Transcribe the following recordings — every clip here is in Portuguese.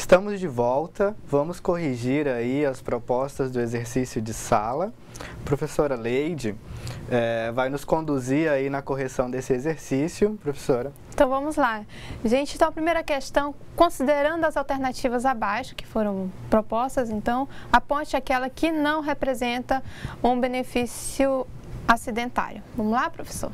Estamos de volta, vamos corrigir aí as propostas do exercício de sala. A professora Leide vai nos conduzir aí na correção desse exercício, professora. Então vamos lá. Gente, então a primeira questão, considerando as alternativas abaixo que foram propostas, então aponte aquela que não representa um benefício acidentário. Vamos lá, professor?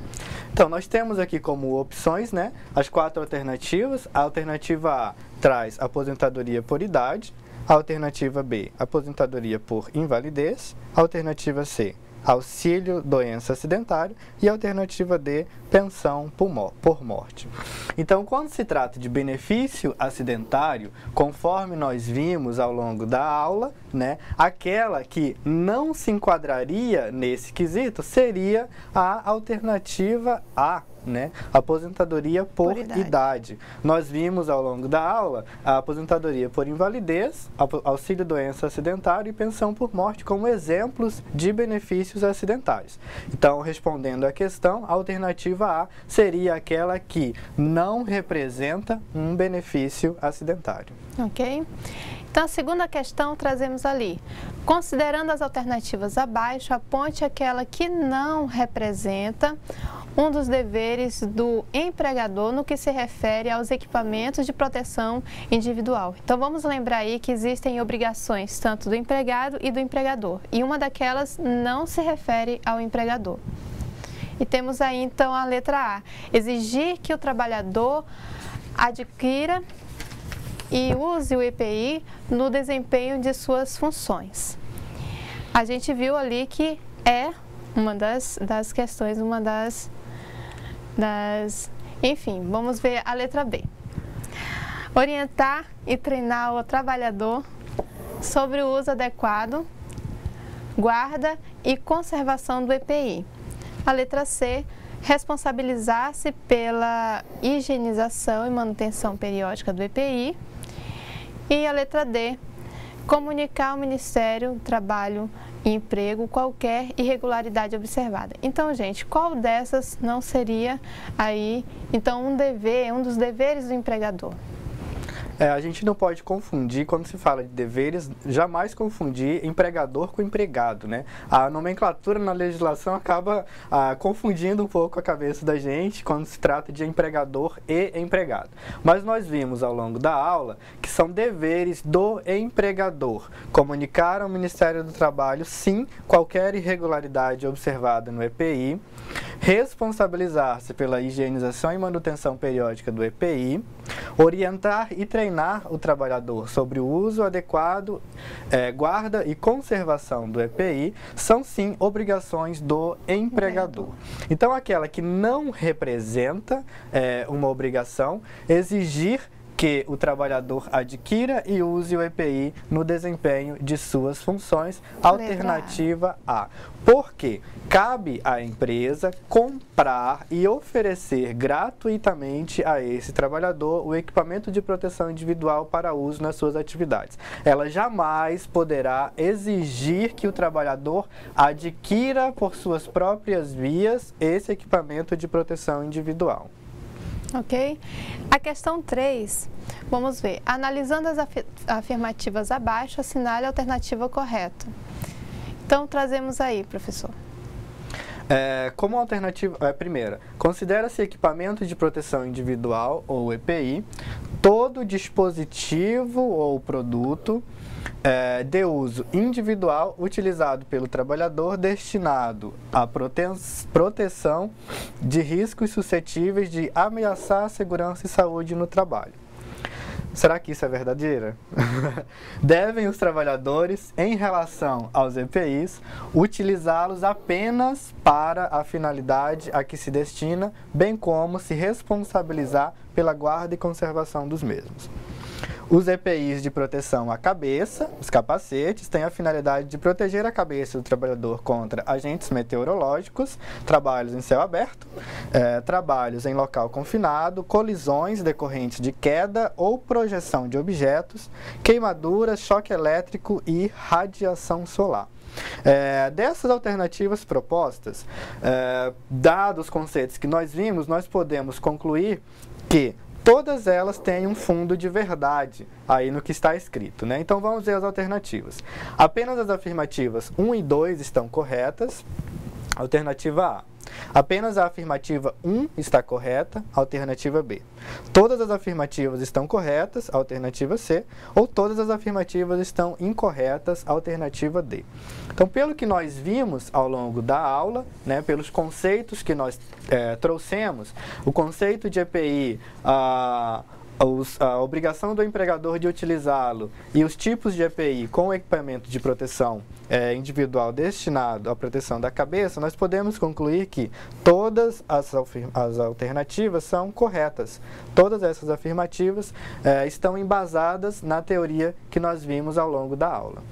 Então, nós temos aqui como opções, né, as 4 alternativas. A alternativa A traz aposentadoria por idade, a alternativa B, aposentadoria por invalidez, a alternativa C, auxílio doença acidentário e a alternativa D, pensão por morte. Então, quando se trata de benefício acidentário, conforme nós vimos ao longo da aula, né, aquela que não se enquadraria nesse quesito seria a alternativa A, né? Aposentadoria por idade. Nós vimos ao longo da aula a aposentadoria por invalidez, auxílio doença acidentário e pensão por morte como exemplos de benefícios acidentários. Então, respondendo à questão, a alternativa A seria aquela que não representa um benefício acidentário. Ok? Então, a segunda questão trazemos ali. Considerando as alternativas abaixo, aponte aquela que não representa um dos deveres do empregador no que se refere aos equipamentos de proteção individual. Então, vamos lembrar aí que existem obrigações tanto do empregado e do empregador. E uma daquelas não se refere ao empregador. E temos aí, então, a letra A. Exigir que o trabalhador adquira e use o EPI no desempenho de suas funções. A gente viu ali que é uma das questões, Enfim, vamos ver a letra B. Orientar e treinar o trabalhador sobre o uso adequado, guarda e conservação do EPI. A letra C, responsabilizar-se pela higienização e manutenção periódica do EPI. E a letra D, comunicar ao Ministério do Trabalho e Emprego qualquer irregularidade observada. Então, gente, qual dessas não seria aí, então, um dos deveres do empregador? A gente não pode confundir, quando se fala de deveres, jamais confundir empregador com empregado, né? A nomenclatura na legislação acaba confundindo um pouco a cabeça da gente quando se trata de empregador e empregado. Mas nós vimos ao longo da aula que são deveres do empregador. Comunicar ao Ministério do Trabalho, sim, qualquer irregularidade observada no EPI, responsabilizar-se pela higienização e manutenção periódica do EPI, orientar e treinar o trabalhador sobre o uso adequado, guarda e conservação do EPI, são sim obrigações do empregador. Então, aquela que não representa uma obrigação, exigir que o trabalhador adquira e use o EPI no desempenho de suas funções, alternativa A. Porque cabe à empresa comprar e oferecer gratuitamente a esse trabalhador o equipamento de proteção individual para uso nas suas atividades. Ela jamais poderá exigir que o trabalhador adquira por suas próprias vias esse equipamento de proteção individual. Ok? A questão 3, vamos ver. Analisando as afirmativas abaixo, assinale a alternativa correta. Então, trazemos aí, professor. Como alternativa, primeira, considera-se equipamento de proteção individual, ou EPI, todo dispositivo ou produto de uso individual utilizado pelo trabalhador destinado à proteção de riscos suscetíveis de ameaçar a segurança e saúde no trabalho. Será que isso é verdadeiro? Devem os trabalhadores, em relação aos EPIs, utilizá-los apenas para a finalidade a que se destina, bem como se responsabilizar pela guarda e conservação dos mesmos. Os EPIs de proteção à cabeça, os capacetes, têm a finalidade de proteger a cabeça do trabalhador contra agentes meteorológicos, trabalhos em céu aberto, trabalhos em local confinado, colisões decorrentes de queda ou projeção de objetos, queimaduras, choque elétrico e radiação solar. Dessas alternativas propostas, dados os conceitos que nós vimos, nós podemos concluir que todas elas têm um fundo de verdade aí no que está escrito, né? Então vamos ver as alternativas. Apenas as afirmativas 1 e 2 estão corretas, alternativa A. Apenas a afirmativa 1 está correta, alternativa B. Todas as afirmativas estão corretas, alternativa C, ou todas as afirmativas estão incorretas, alternativa D. Então, pelo que nós vimos ao longo da aula, né, pelos conceitos que nós trouxemos, o conceito de EPI, a obrigação do empregador de utilizá-lo e os tipos de EPI com equipamento de proteção individual destinado à proteção da cabeça, nós podemos concluir que todas as alternativas são corretas. Todas essas afirmativas estão embasadas na teoria que nós vimos ao longo da aula.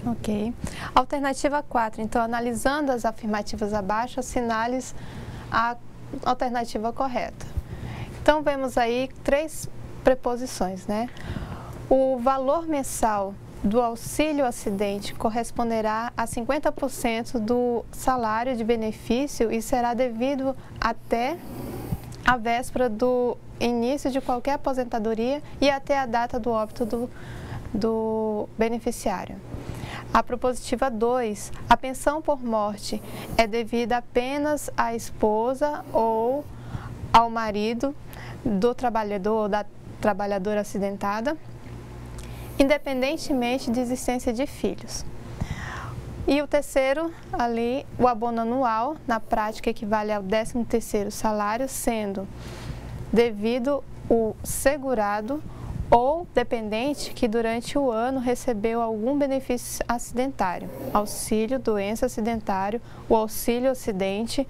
Ok. Alternativa 4. Então, analisando as afirmativas abaixo, assinale a alternativa correta. Então, vemos aí 3 preposições, né? O valor mensal do auxílio acidente corresponderá a 50% do salário de benefício e será devido até a véspera do início de qualquer aposentadoria e até a data do óbito do beneficiário. A propositiva 2, a pensão por morte é devida apenas à esposa ou ao marido do trabalhador ou da trabalhadora acidentada, independentemente de existência de filhos. E o terceiro, ali, o abono anual, na prática equivale ao 13º salário, sendo devido o segurado ou dependente que durante o ano recebeu algum benefício acidentário, auxílio, doença acidentário, o auxílio acidente,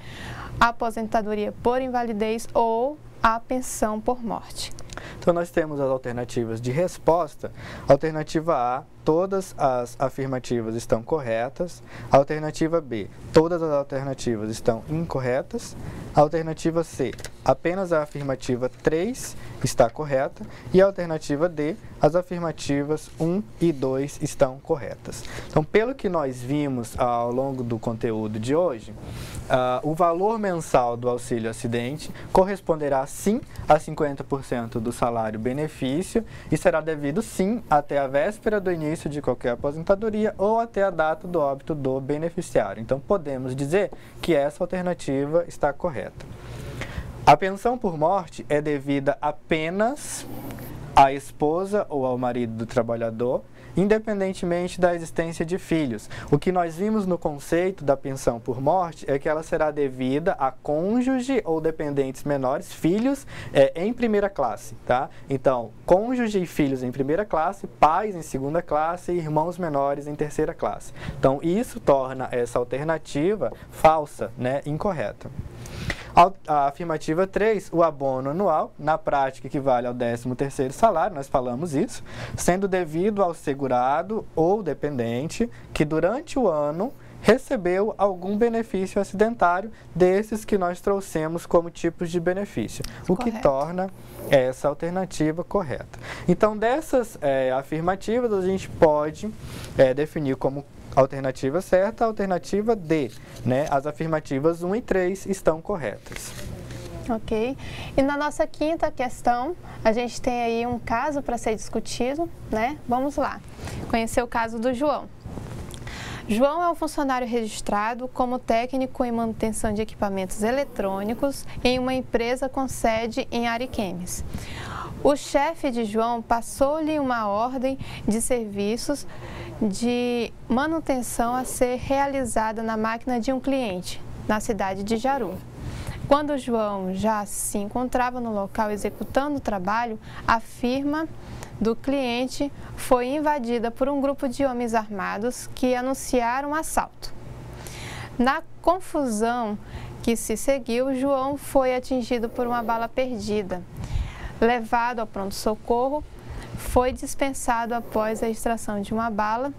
a aposentadoria por invalidez ou a pensão por morte. Então, nós temos as alternativas de resposta. Alternativa A, todas as afirmativas estão corretas. Alternativa B, todas as alternativas estão incorretas. Alternativa C, apenas a afirmativa 3 está correta. E a alternativa D, as afirmativas 1 e 2 estão corretas. Então, pelo que nós vimos ao longo do conteúdo de hoje, o valor mensal do auxílio acidente corresponderá sim a 50% do salário benefício e será devido sim até a véspera do início de qualquer aposentadoria ou até a data do óbito do beneficiário. Então, podemos dizer que essa alternativa está correta. A pensão por morte é devida apenas à esposa ou ao marido do trabalhador, independentemente da existência de filhos. O que nós vimos no conceito da pensão por morte é que ela será devida a cônjuge ou dependentes menores, filhos em primeira classe, tá? Então, cônjuge e filhos em primeira classe, pais em segunda classe e irmãos menores em terceira classe. Então, isso torna essa alternativa falsa, né, incorreta. A afirmativa 3, o abono anual, na prática equivale ao 13º salário, nós falamos isso, sendo devido ao segurado ou dependente que durante o ano recebeu algum benefício acidentário desses que nós trouxemos como tipos de benefício, o que torna essa alternativa correta. Então, dessas afirmativas, a gente pode definir como alternativa certa, a alternativa D, né? As afirmativas 1 e 3 estão corretas. Ok. E na nossa quinta questão, a gente tem aí um caso para ser discutido, né? Vamos lá, conhecer o caso do João. João é um funcionário registrado como técnico em manutenção de equipamentos eletrônicos em uma empresa com sede em Ariquemes. O chefe de João passou-lhe uma ordem de serviços de manutenção a ser realizada na máquina de um cliente, na cidade de Jaru. Quando João já se encontrava no local executando o trabalho, a firma do cliente foi invadida por um grupo de homens armados que anunciaram um assalto. Na confusão que se seguiu, João foi atingido por uma bala perdida. Levado ao pronto-socorro, foi dispensado após a extração de uma bala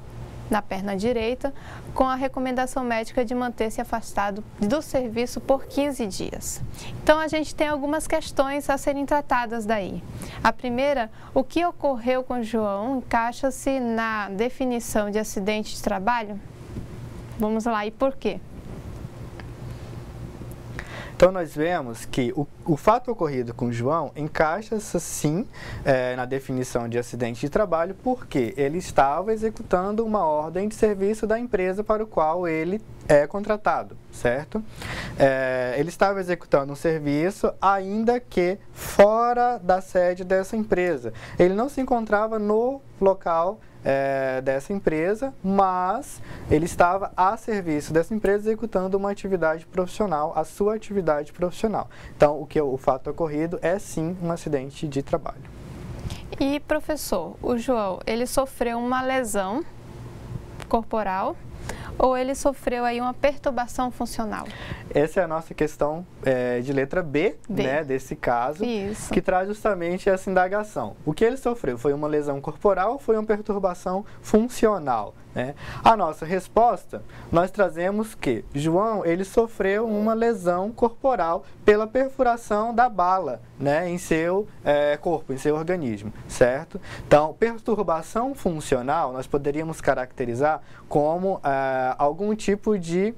na perna direita, com a recomendação médica de manter-se afastado do serviço por 15 dias. Então, a gente tem algumas questões a serem tratadas daí. A primeira, o que ocorreu com João encaixa-se na definição de acidente de trabalho? Vamos lá, e por quê? Então, nós vemos que o fato ocorrido com o João encaixa-se, sim, na definição de acidente de trabalho, porque ele estava executando uma ordem de serviço da empresa para o qual ele é contratado, certo? Ele estava executando um serviço, ainda que fora da sede dessa empresa. Ele não se encontrava no local dessa empresa, mas ele estava a serviço dessa empresa executando uma atividade profissional, a sua atividade profissional. Então, o fato ocorrido é sim um acidente de trabalho. E professor, o João, ele sofreu uma lesão corporal ou ele sofreu aí uma perturbação funcional? Essa é a nossa questão de letra B, né, desse caso, Isso. que traz justamente essa indagação. O que ele sofreu? Foi uma lesão corporal ou foi uma perturbação funcional? Né? A nossa resposta, nós trazemos que João, ele sofreu uma lesão corporal pela perfuração da bala, né, em seu corpo, em seu organismo, certo? Então, perturbação funcional, nós poderíamos caracterizar como algum tipo de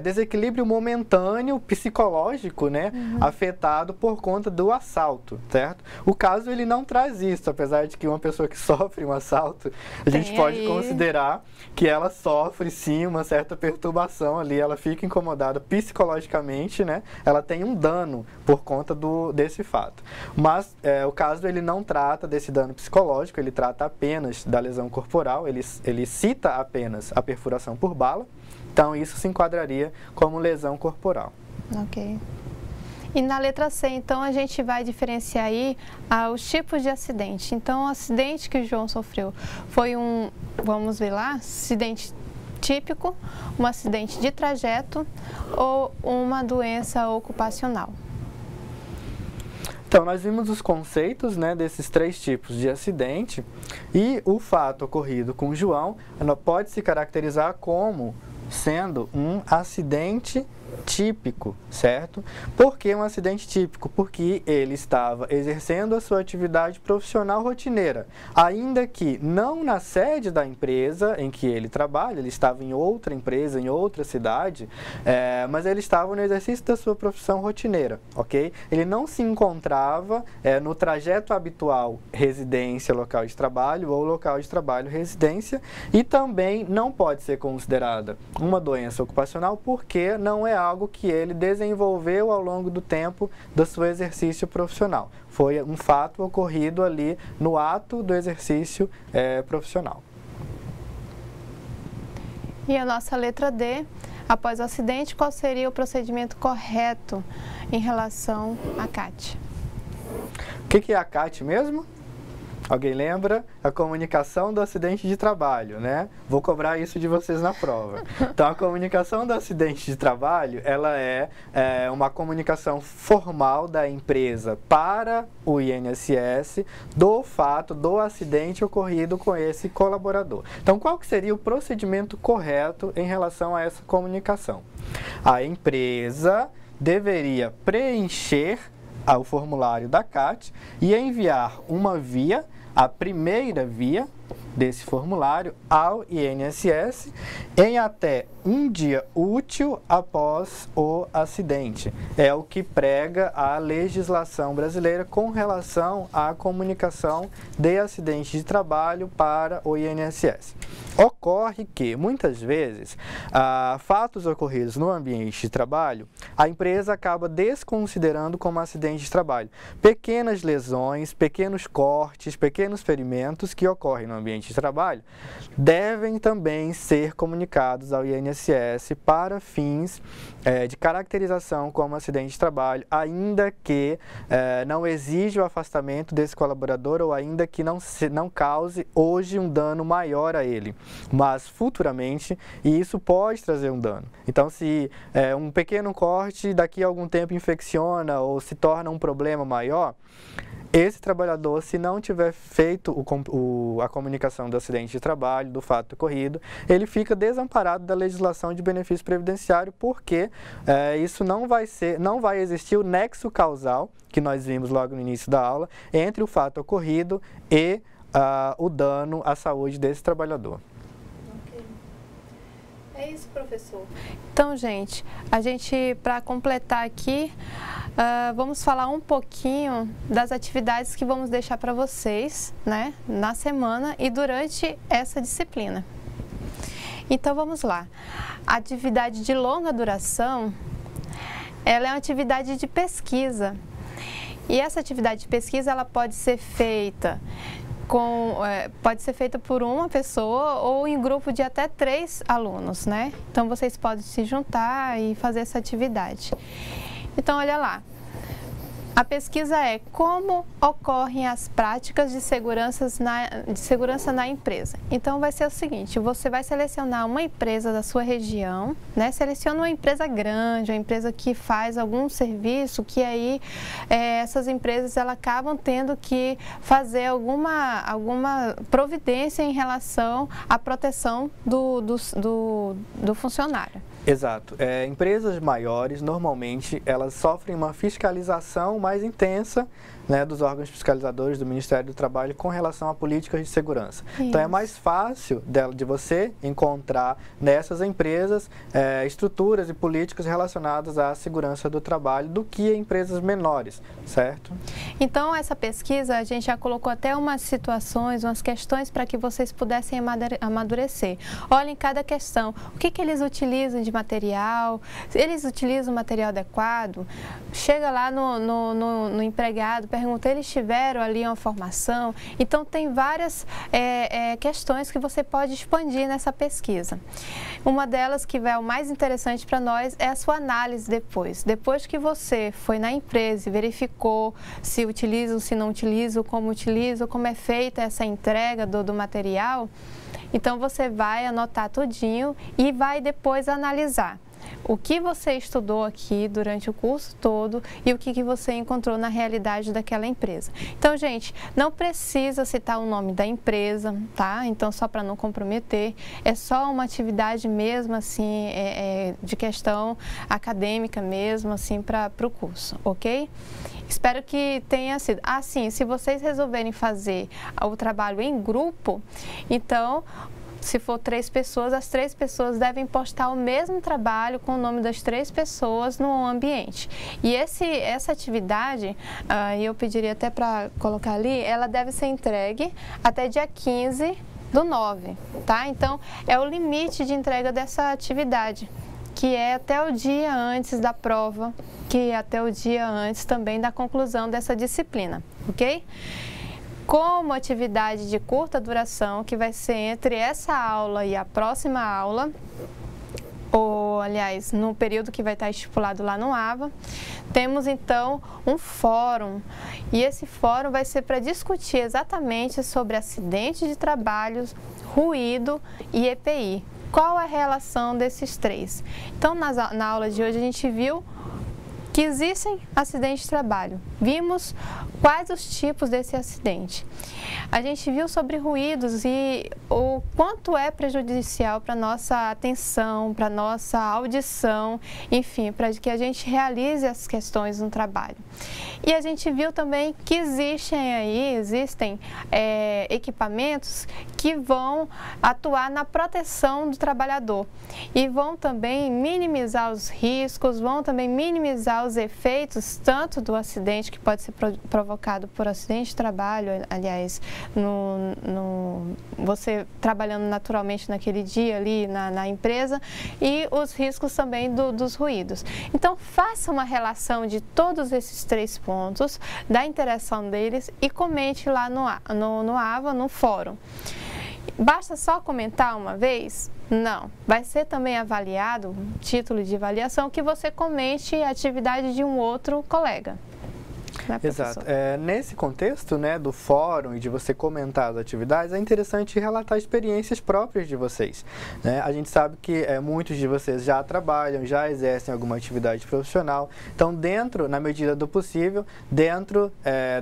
desequilíbrio momentâneo psicológico, né, afetado por conta do assalto, certo? O caso, ele não traz isso, apesar de que uma pessoa que sofre um assalto, a gente pode considerar que ela sofre sim uma certa perturbação ali, ela fica incomodada psicologicamente, né? Ela tem um dano por conta desse fato. Mas o caso ele não trata desse dano psicológico, ele trata apenas da lesão corporal, ele cita apenas a perfuração por bala, então isso se enquadraria como lesão corporal. Ok. E na letra C, então, a gente vai diferenciar aí os tipos de acidente. Então, o acidente que o João sofreu foi vamos ver lá, acidente típico, um acidente de trajeto ou uma doença ocupacional. Então, nós vimos os conceitos, né, desses três tipos de acidente e o fato ocorrido com o João pode se caracterizar como sendo um acidente típico, certo? Por que um acidente típico? Porque ele estava exercendo a sua atividade profissional rotineira, ainda que não na sede da empresa em que ele trabalha, ele estava em outra empresa, em outra cidade, mas ele estava no exercício da sua profissão rotineira, ok? Ele não se encontrava no trajeto habitual residência, local de trabalho ou local de trabalho, residência, e também não pode ser considerada uma doença ocupacional porque não é algo que ele desenvolveu ao longo do tempo do seu exercício profissional. Foi um fato ocorrido ali no ato do exercício profissional. E a nossa letra D, após o acidente, qual seria o procedimento correto em relação à CAT? O que é a CAT mesmo? Alguém lembra? A comunicação do acidente de trabalho, né? Vou cobrar isso de vocês na prova. Então, a comunicação do acidente de trabalho, ela é uma comunicação formal da empresa para o INSS do fato do acidente ocorrido com esse colaborador. Então, qual que seria o procedimento correto em relação a essa comunicação? A empresa deveria preencher o formulário da CAT e enviar uma via, a primeira via desse formulário ao INSS em até um dia útil após o acidente. É o que prega a legislação brasileira com relação à comunicação de acidente de trabalho para o INSS. Ocorre que, muitas vezes, fatos ocorridos no ambiente de trabalho, a empresa acaba desconsiderando como acidente de trabalho. Pequenas lesões, pequenos cortes, pequenos ferimentos que ocorrem no ambiente de trabalho devem também ser comunicados ao INSS para fins de caracterização como acidente de trabalho, ainda que não exija o afastamento desse colaborador ou ainda que não cause hoje um dano maior a ele, mas futuramente, e isso pode trazer um dano. Então, se um pequeno corte daqui a algum tempo infecciona ou se torna um problema maior, esse trabalhador, se não tiver feito a comunicação do acidente de trabalho, do fato ocorrido, ele fica desamparado da legislação de benefício previdenciário, porque isso não vai existir o nexo causal, que nós vimos logo no início da aula, entre o fato ocorrido e o dano à saúde desse trabalhador. É isso, professor. Então, gente, para completar aqui, vamos falar um pouquinho das atividades que vamos deixar para vocês, né, na semana e durante essa disciplina. Então, vamos lá. A atividade de longa duração, ela é uma atividade de pesquisa. E essa atividade de pesquisa, ela pode ser feita por uma pessoa ou em grupo de até 3 alunos, né? Então, vocês podem se juntar e fazer essa atividade. Então, olha lá. A pesquisa é como ocorrem as práticas de segurança na empresa. Então, vai ser o seguinte, você vai selecionar uma empresa da sua região, né? Seleciona uma empresa grande, uma empresa que faz algum serviço, que aí essas empresas elas acabam tendo que fazer alguma providência em relação à proteção do funcionário. Exato. Empresas maiores, normalmente, elas sofrem uma fiscalização mais intensa, né, dos órgãos fiscalizadores do Ministério do Trabalho com relação a políticas de segurança. Isso. Então, é mais fácil de você encontrar nessas empresas estruturas e políticas relacionadas à segurança do trabalho do que em empresas menores, certo? Então, essa pesquisa, a gente já colocou até umas situações, umas questões para que vocês pudessem amadurecer. Olhem cada questão. O que eles utilizam de material? Eles utilizam material adequado? Chega lá no empregado, pergunta, eles tiveram ali uma formação? Então, tem várias questões que você pode expandir nessa pesquisa. Uma delas, que é o mais interessante para nós, é a sua análise depois. Depois que você foi na empresa e verificou se utilizam, se não utilizam, como é feita essa entrega do material, então você vai anotar tudinho e vai depois analisar o que você estudou aqui durante o curso todo e o que você encontrou na realidade daquela empresa. Então, gente, não precisa citar o nome da empresa, tá? Então, só para não comprometer, é só uma atividade mesmo, assim, de questão acadêmica mesmo, assim, para o curso, ok? Espero que tenha sido. Sim, se vocês resolverem fazer o trabalho em grupo, então, se for 3 pessoas, as 3 pessoas devem postar o mesmo trabalho com o nome das 3 pessoas no ambiente. E essa atividade, eu pediria até para colocar ali, ela deve ser entregue até dia 15/9, tá? Então, é o limite de entrega dessa atividade, que é até o dia antes da prova, que é até o dia antes também da conclusão dessa disciplina, ok? Como atividade de curta duração, que vai ser entre essa aula e a próxima aula, ou, aliás, no período que vai estar estipulado lá no AVA, temos, então, um fórum. E esse fórum vai ser para discutir exatamente sobre acidente de trabalho, ruído e EPI. Qual a relação desses 3? Então, na aula de hoje, a gente viu que existem acidentes de trabalho. Vimos quais os tipos desse acidente. A gente viu sobre ruídos e o quanto é prejudicial para a nossa atenção, para a nossa audição, enfim, para que a gente realize as questões no trabalho. E a gente viu também que existem equipamentos que vão atuar na proteção do trabalhador e vão também minimizar os riscos, vão também minimizar os efeitos tanto do acidente, que pode ser provocado por acidente de trabalho, aliás, você trabalhando naturalmente naquele dia ali na empresa, e os riscos também dos ruídos. Então, faça uma relação de todos esses 3 pontos, da interação deles e comente lá no AVA, no fórum. Basta só comentar uma vez? Não. Vai ser também avaliado, título de avaliação, que você comente a atividade de um outro colega. Exato. Nesse contexto, né, do fórum e de você comentar as atividades, é interessante relatar experiências próprias de vocês, né? A gente sabe que muitos de vocês já trabalham, já exercem alguma atividade profissional. Então, na medida do possível, dentro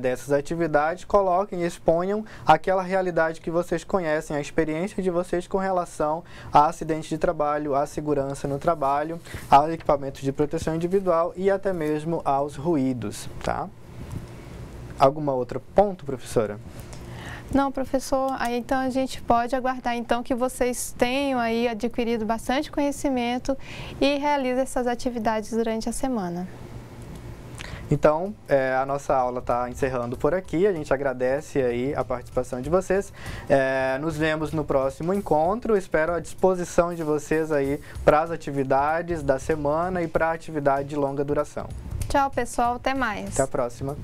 dessas atividades, coloquem e exponham aquela realidade que vocês conhecem, a experiência de vocês com relação a acidentes de trabalho, à segurança no trabalho, aos equipamentos de proteção individual e até mesmo aos ruídos, tá? Alguma outra ponto, professora? Não, professor, aí então a gente pode aguardar então que vocês tenham aí adquirido bastante conhecimento e realizem essas atividades durante a semana. Então, a nossa aula está encerrando por aqui. A gente agradece aí a participação de vocês. Nos vemos no próximo encontro. Espero a disposição de vocês aí para as atividades da semana e para a atividade de longa duração. Tchau, pessoal. Até mais. Até a próxima.